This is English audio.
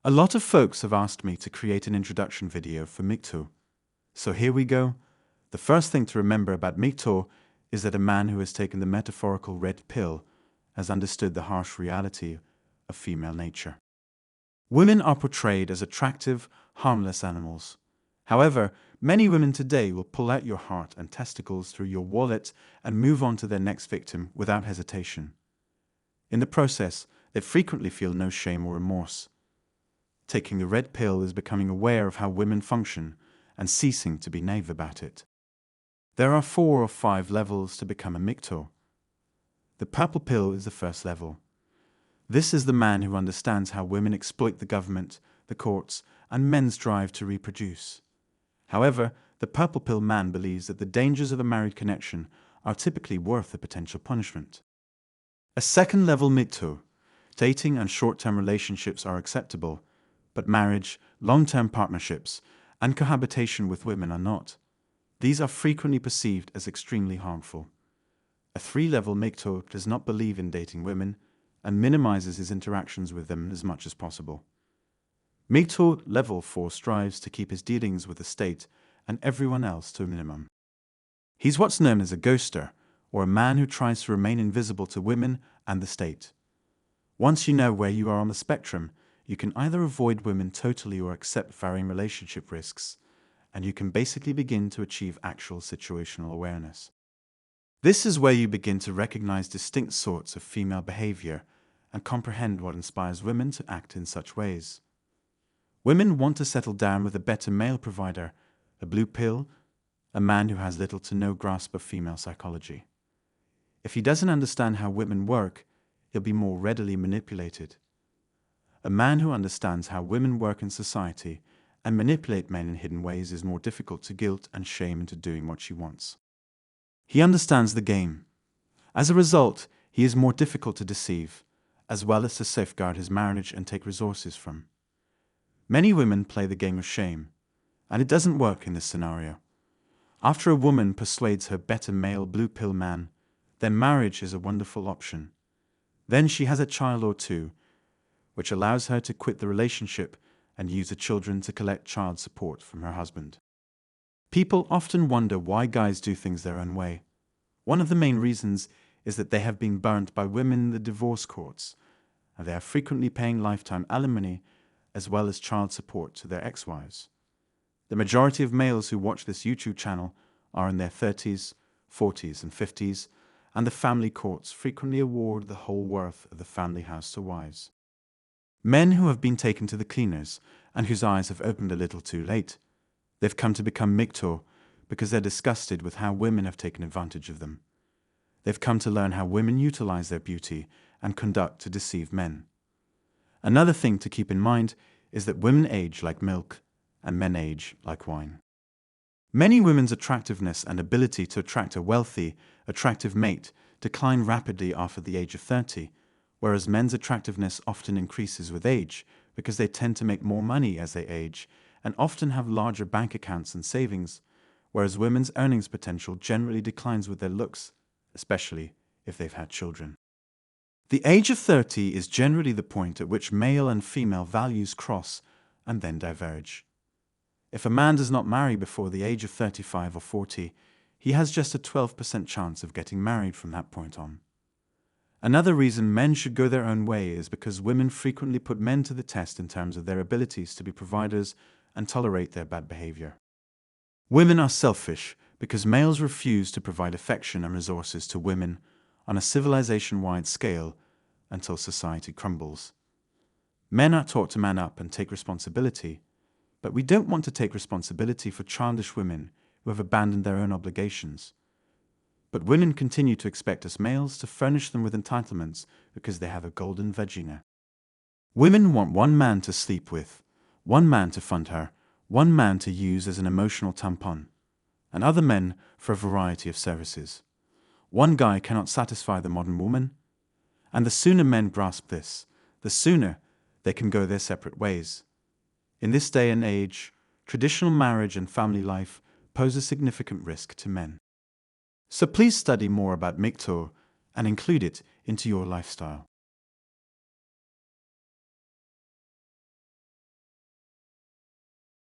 A lot of folks have asked me to create an introduction video for MGTOW. So here we go. The first thing to remember about MGTOW is that a man who has taken the metaphorical red pill has understood the harsh reality of female nature. Women are portrayed as attractive, harmless animals. However, many women today will pull out your heart and testicles through your wallet and move on to their next victim without hesitation. In the process, they frequently feel no shame or remorse. Taking the red pill is becoming aware of how women function and ceasing to be naive about it. There are 4 or 5 levels to become a MGTOW. The purple pill is the first level. This is the man who understands how women exploit the government, the courts, and men's drive to reproduce. However, the purple pill man believes that the dangers of a married connection are typically worth the potential punishment. A second level MGTOW. Dating and short-term relationships are acceptable, but marriage, long-term partnerships, and cohabitation with women are not. These are frequently perceived as extremely harmful. A 3-level MGTOW does not believe in dating women and minimizes his interactions with them as much as possible. MGTOW level 4 strives to keep his dealings with the state and everyone else to a minimum. He's what's known as a ghoster, or a man who tries to remain invisible to women and the state. Once you know where you are on the spectrum, you can either avoid women totally or accept varying relationship risks, and you can basically begin to achieve actual situational awareness. This is where you begin to recognize distinct sorts of female behavior and comprehend what inspires women to act in such ways. Women want to settle down with a better male provider, a blue pill, a man who has little to no grasp of female psychology. If he doesn't understand how women work, he'll be more readily manipulated. A man who understands how women work in society and manipulate men in hidden ways is more difficult to guilt and shame into doing what she wants. He understands the game. As a result, he is more difficult to deceive, as well as to safeguard his marriage and take resources from. Many women play the game of shame, and it doesn't work in this scenario. After a woman persuades her better male blue pill man, then marriage is a wonderful option. Then she has a child or two, which allows her to quit the relationship and use the children to collect child support from her husband. People often wonder why guys do things their own way. One of the main reasons is that they have been burnt by women in the divorce courts, and they are frequently paying lifetime alimony as well as child support to their ex-wives. The majority of males who watch this YouTube channel are in their 30s, 40s, and 50s, and the family courts frequently award the whole worth of the family house to wives. Men who have been taken to the cleaners and whose eyes have opened a little too late. They've come to become MGTOW because they're disgusted with how women have taken advantage of them. They've come to learn how women utilize their beauty and conduct to deceive men. Another thing to keep in mind is that women age like milk and men age like wine. Many women's attractiveness and ability to attract a wealthy, attractive mate decline rapidly after the age of 30, whereas men's attractiveness often increases with age because they tend to make more money as they age and often have larger bank accounts and savings, whereas women's earnings potential generally declines with their looks, especially if they've had children. The age of 30 is generally the point at which male and female values cross and then diverge. If a man does not marry before the age of 35 or 40, he has just a 12% chance of getting married from that point on. Another reason men should go their own way is because women frequently put men to the test in terms of their abilities to be providers and tolerate their bad behavior. Women are selfish because males refuse to provide affection and resources to women on a civilization-wide scale until society crumbles. Men are taught to man up and take responsibility, but we don't want to take responsibility for childish women who have abandoned their own obligations. But women continue to expect us males to furnish them with entitlements because they have a golden vagina. Women want one man to sleep with, one man to fund her, one man to use as an emotional tampon, and other men for a variety of services. One guy cannot satisfy the modern woman, and the sooner men grasp this, the sooner they can go their separate ways. In this day and age, traditional marriage and family life pose a significant risk to men. So please study more about MGTOW and include it into your lifestyle.